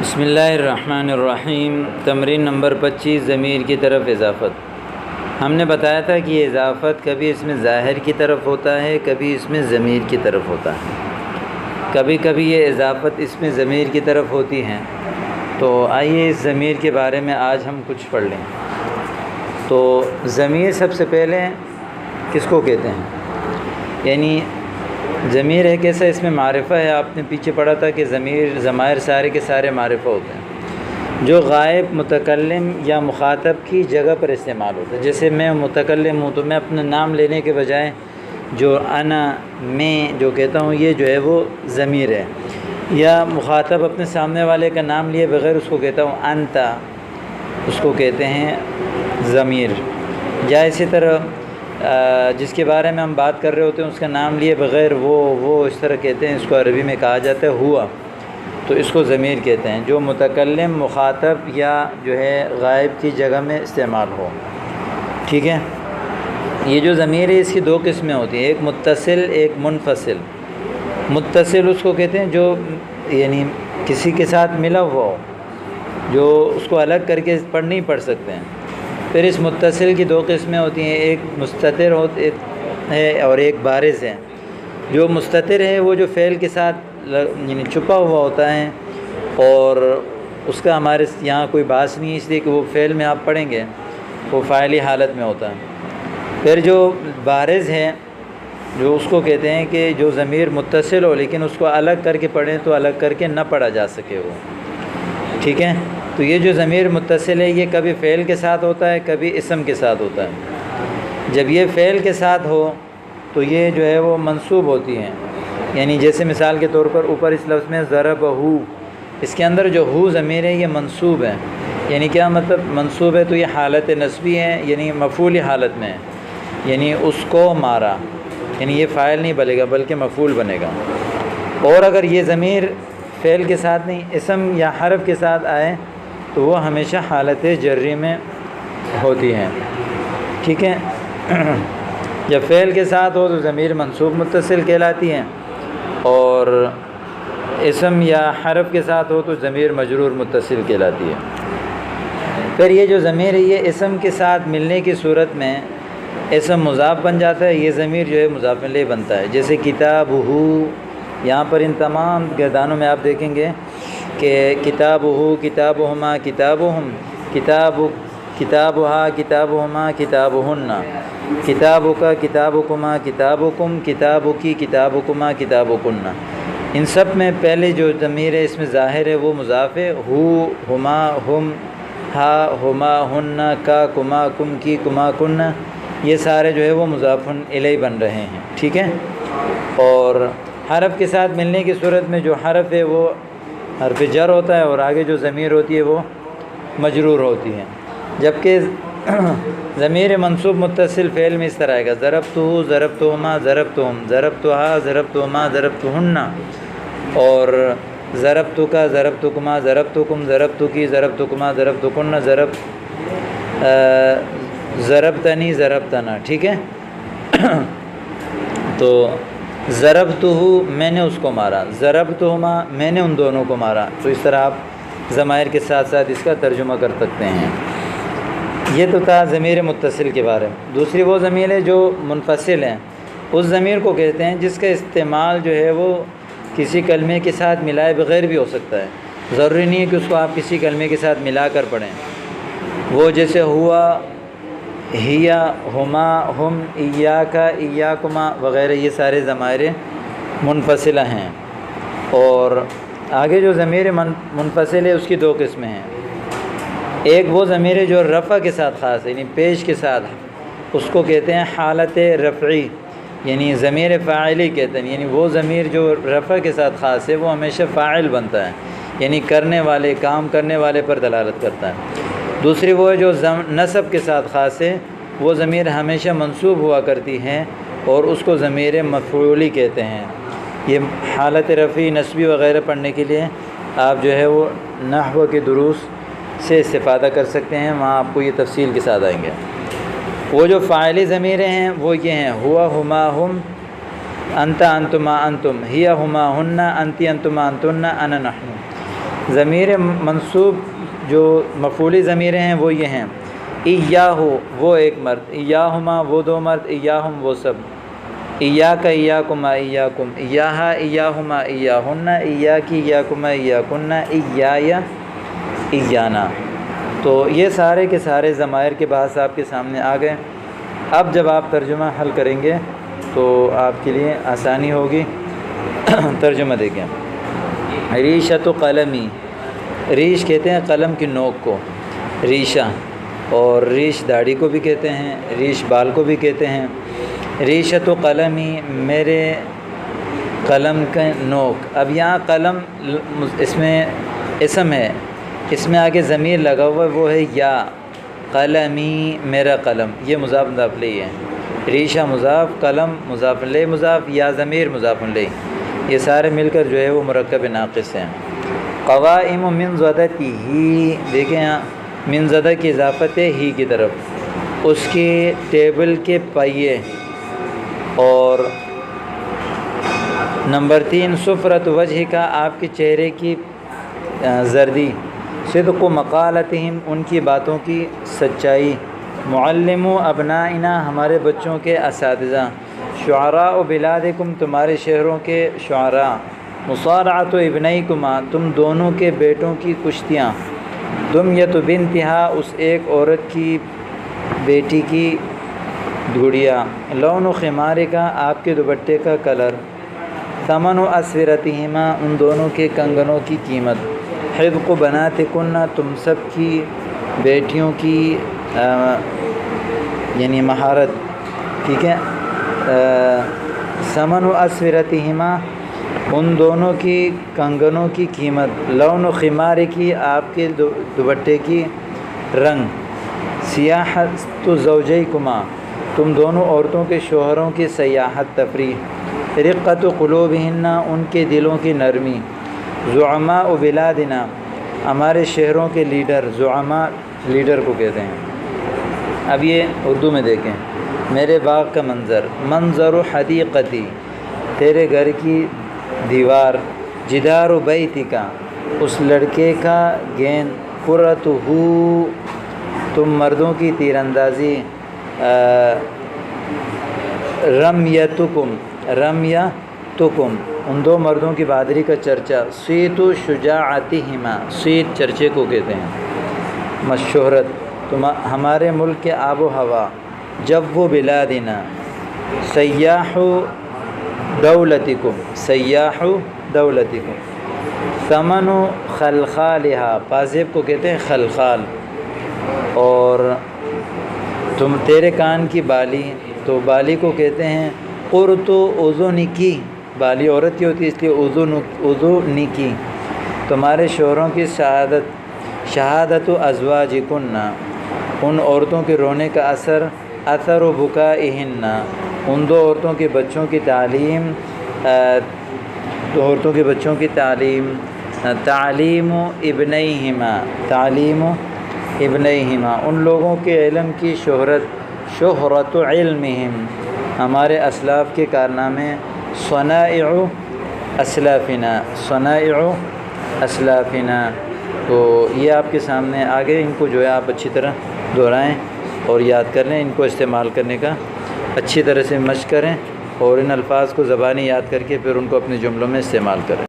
بسم اللہ الرحمن الرحیم۔ تمرین نمبر 25، ضمیر کی طرف اضافت۔ ہم نے بتایا تھا کہ یہ اضافت کبھی اس میں ظاہر کی طرف ہوتا ہے، کبھی اس میں ضمیر کی طرف ہوتا ہے، کبھی کبھی یہ اضافت اس میں ضمیر کی طرف ہوتی ہے۔ تو آئیے اس ضمیر کے بارے میں آج ہم کچھ پڑھ لیں۔ تو ضمیر سب سے پہلے کس کو کہتے ہیں؟ یعنی ضمیر ایک ایسا اس میں معرفہ ہے، آپ نے پیچھے پڑھا تھا کہ ضمائر سارے کے سارے معرفہ ہوتے ہیں جو غائب متکلم یا مخاطب کی جگہ پر استعمال ہوتا ہے۔ جیسے میں متکلم ہوں تو میں اپنا نام لینے کے بجائے جو انا، میں جو کہتا ہوں یہ جو ہے وہ ضمیر ہے، یا مخاطب اپنے سامنے والے کا نام لیے بغیر اس کو کہتا ہوں انتا، اس کو کہتے ہیں ضمیر۔ یا اسی طرح جس کے بارے میں ہم بات کر رہے ہوتے ہیں اس کا نام لیے بغیر وہ اس طرح کہتے ہیں، اس کو عربی میں کہا جاتا ہے ہوا، تو اس کو ضمیر کہتے ہیں جو متکلم، مخاطب یا جو ہے غائب کی جگہ میں استعمال ہو۔ ٹھیک ہے، یہ جو ضمیر ہے اس کی دو قسمیں ہوتی ہیں، ایک متصل، ایک منفصل۔ متصل اس کو کہتے ہیں جو یعنی کسی کے ساتھ ملا ہوا ہو، جو اس کو الگ کر کے نہیں پڑھ سکتے ہیں۔ پھر اس متصل کی دو قسمیں ہوتی ہیں، ایک مستتر ہے اور ایک بارز ہے۔ جو مستتر ہے وہ جو فعل کے ساتھ یعنی چھپا ہوا ہوتا ہے اور اس کا ہمارے یہاں کوئی باعث نہیں ہے، اس لیے کہ وہ فعل میں آپ پڑھیں گے وہ فاعلی حالت میں ہوتا ہے۔ پھر جو بارز ہے جو اس کو کہتے ہیں کہ جو ضمیر متصل ہو لیکن اس کو الگ کر کے پڑھیں تو الگ کر کے نہ پڑھا جا سکے وہ۔ ٹھیک ہے، تو یہ جو ضمیر متصل ہے یہ کبھی فعل کے ساتھ ہوتا ہے، کبھی اسم کے ساتھ ہوتا ہے۔ جب یہ فعل کے ساتھ ہو تو یہ جو ہے وہ منصوب ہوتی ہیں، یعنی جیسے مثال کے طور پر اوپر اس لفظ میں ضربہ، اس کے اندر جو ہو ضمیر ہے یہ منصوب ہے۔ یعنی کیا مطلب منصوب ہے؟ تو یہ حالت نصبی ہے، یعنی مفعولی حالت میں ہے، یعنی اس کو مارا، یعنی یہ فاعل نہیں بنے گا بلکہ مفعول بنے گا۔ اور اگر یہ ضمیر فعل کے ساتھ نہیں اسم یا حرف کے ساتھ آئے تو وہ ہمیشہ حالت جری میں ہوتی ہیں۔ ٹھیک ہے، جب فعل کے ساتھ ہو تو ضمیر منصوب متصل کہلاتی ہیں، اور اسم یا حرف کے ساتھ ہو تو ضمیر مجرور متصل کہلاتی ہے۔ پھر یہ جو ضمیر ہے یہ اسم کے ساتھ ملنے کی صورت میں اسم مضاف بن جاتا ہے، یہ ضمیر جو ہے مضاف الیہ بنتا ہے۔ جیسے کتابہ، یہاں پر ان تمام گردانوں میں آپ دیکھیں گے کہ کتابہ، کتابہما، کتابہم، کتابہا، کتابہما، کتابہن، کتابک، کتابکما، کتابکم، کتابکی، کتابکما، کتابکن۔ ان سب میں پہلے جو ضمیر ہے اس میں ظاہر ہے وہ مضاف ہے، ہو، ہما، ہم، ہا، ہما، ہن، کا، کما، کم، کی، کما، کن، یہ سارے جو ہے وہ مضاف الیہ بن رہے ہیں۔ ٹھیک ہے، اور حرف کے ساتھ ملنے کی صورت میں جو حرف ہے وہ حرف جر ہوتا ہے اور آگے جو ضمیر ہوتی ہے وہ مجرور ہوتی ہے۔ جبکہ ضمیر منصوب متصل فعل میں اس طرح آئے گا، ضربتہ، ضربتہما، ضربتہم، ضربتہا، ضربتہما، ضربتہن، اور ضربتک، ضربتکما، ضربتکم، ضربتکی، ضربتکما، ضربتکن، ضربتنی، ضربتنا۔ ٹھیک ہے، تو ضربتہ میں نے اس کو مارا، ضربتہما میں نے ان دونوں کو مارا۔ تو اس طرح آپ ضمائر کے ساتھ ساتھ اس کا ترجمہ کر سکتے ہیں۔ یہ تو تھا ضمیر متصل کے بارے میں۔ دوسری وہ ضمیر ہے جو منفصل ہیں، اس ضمیر کو کہتے ہیں جس کا استعمال جو ہے وہ کسی کلمے کے ساتھ ملائے بغیر بھی ہو سکتا ہے، ضروری نہیں ہے کہ اس کو آپ کسی کلمے کے ساتھ ملا کر پڑھیں۔ وہ جیسے ہوا، ہیا، ہما، ہم، ایاک، ایاکما وغیرہ، یہ سارے ضمائر منفصلہ ہیں۔ اور آگے جو ضمیر منفصل ہے اس کی دو قسمیں ہیں، ایک وہ ضمیر ہے جو رفع کے ساتھ خاص ہے، یعنی پیش کے ساتھ، اس کو کہتے ہیں حالت رفعی، یعنی ضمیر فاعلی کہتے ہیں، یعنی وہ ضمیر جو رفع کے ساتھ خاص ہے وہ ہمیشہ فاعل بنتا ہے، یعنی کرنے والے، کام کرنے والے پر دلالت کرتا ہے۔ دوسری وہ ہے جو نصب کے ساتھ خاص ہے، وہ ضمیر ہمیشہ منصوب ہوا کرتی ہے اور اس کو ضمیر مفعولی کہتے ہیں۔ یہ حالت رفعی، نصبی وغیرہ پڑھنے کے لیے آپ جو ہے وہ نحو کے دروس سے استفادہ کر سکتے ہیں، وہاں آپ کو یہ تفصیل کے ساتھ آئیں گے۔ وہ جو فاعلی ضمیریں ہیں وہ یہ ہیں، ہوا، ہما، ہم، انت، انتما، انتم، ہیا، ہما، ہن، انتی، انتما، انتن، انا، نحن۔ ضمیر منصوب جو مفعولی ضمیریں ہیں وہ یہ ہیں، ایاہو وہ ایک مرد، ایاہما وہ دو مرد، ایاہم وہ سب، ایاک ایاکما ایاکم، ایاہا ایاہما ایاہن، ایاکی ایاکما ایاکن، ایایا ایانا۔ تو یہ سارے کے سارے ضمائر کے بحث آپ کے سامنے آ گئے۔ اب جب آپ ترجمہ حل کریں گے تو آپ کے لیے آسانی ہوگی۔ ترجمہ دیکھیں، ریشۃ قلمی، ریش کہتے ہیں قلم کی نوک کو، ریشہ، اور ریش داڑھی کو بھی کہتے ہیں، ریش بال کو بھی کہتے ہیں۔ ریشۃ قلمی میرے قلم کا نوک۔ اب یہاں قلم اس میں اسم ہے، اس میں آگے ضمیر لگا ہوا ہے، وہ ہے یا، قلمی میرا قلم، یہ مضاف مضاف الیہ ہے، ریشہ مضاف، قلم مضاف الیہ مضاف، یا ضمیر مضاف الیہ، یہ سارے مل کر جو ہے وہ مرکب ناقص ہیں۔ قوائم من زدتی ہی، دیکھیں یہاں من زدہ کی اضافت ہے ہی کی طرف، اس کی ٹیبل کے پہیے۔ اور نمبر 3 صفرت وجہ کا، آپ کے چہرے کی زردی، صدق مقالتہم ان کی باتوں کی سچائی، معلم ابنائنا ہمارے بچوں کے اساتذہ، شعراء بلادکم تمہارے شہروں کے شعراء، مصارعۃ ابنیکما تم دونوں کے بیٹوں کی کشتیاں، دمیۃ بنتہا اس ایک عورت کی بیٹی کی گڑیا، لون خمار کا آپ کے دوپٹے کا کلر، ثمن اسورتہما ان دونوں کے کنگنوں کی قیمت، حذق بناتکن تم سب کی بیٹیوں کی یعنی مہارت، ٹھیک ہے، ثمن اسورتہما ان دونوں کی کنگنوں کی قیمت، لون خمار کی آپ کے دوپٹے کی رنگ، سیاحت زوجیکما تم دونوں عورتوں کے شوہروں کی سیاحت تفریح، رقت قلوبہن ان کے دلوں کی نرمی، زعماء بلادنا ہمارے شہروں کے لیڈر، زعماء لیڈر کو کہتے ہیں۔ اب یہ اردو میں دیکھیں، میرے باغ کا منظر، منظر حدیقتی تیرے گھر کی دیوار، جدار بیتک اس لڑکے کا گیند، قرۃ ہو تم مردوں کی تیر اندازی، رمیتکم رمیتکم ان دو مردوں کی بہادری کا چرچا، صیت شجاعتہما صیت چرچے کو کہتے ہیں، مشہورت تم ہمارے ملک کے آب و ہوا، جب وہ بلادنا، سیاح دولتکم سیاح دولتکم، ثمن خلخالہا پازیب کو کہتے ہیں خلخال، اور تم تیرے کان کی بالی، تو بالی کو کہتے ہیں قرۃ اذنکی، بالی عورت کی ہوتی ہے اس لیے اذنکی، تمہارے شوہروں کی شہادت ازواجکن ان عورتوں کے رونے کا اثر و بکائہن ان دو عورتوں کے بچوں کی تعلیم، عورتوں کے بچوں کی تعلیم، تعلیم ابنیہما ان لوگوں کے علم کی شہرت علمہم ہمارے اسلاف کے کارنامے، صنائع اسلافنا تو یہ آپ کے سامنے آگے، ان کو جو ہے آپ اچھی طرح دہرائیں اور یاد کر لیں، ان کو استعمال کرنے کا اچھی طرح سے مشق کریں، اور ان الفاظ کو زبانی یاد کر کے پھر ان کو اپنے جملوں میں استعمال کریں۔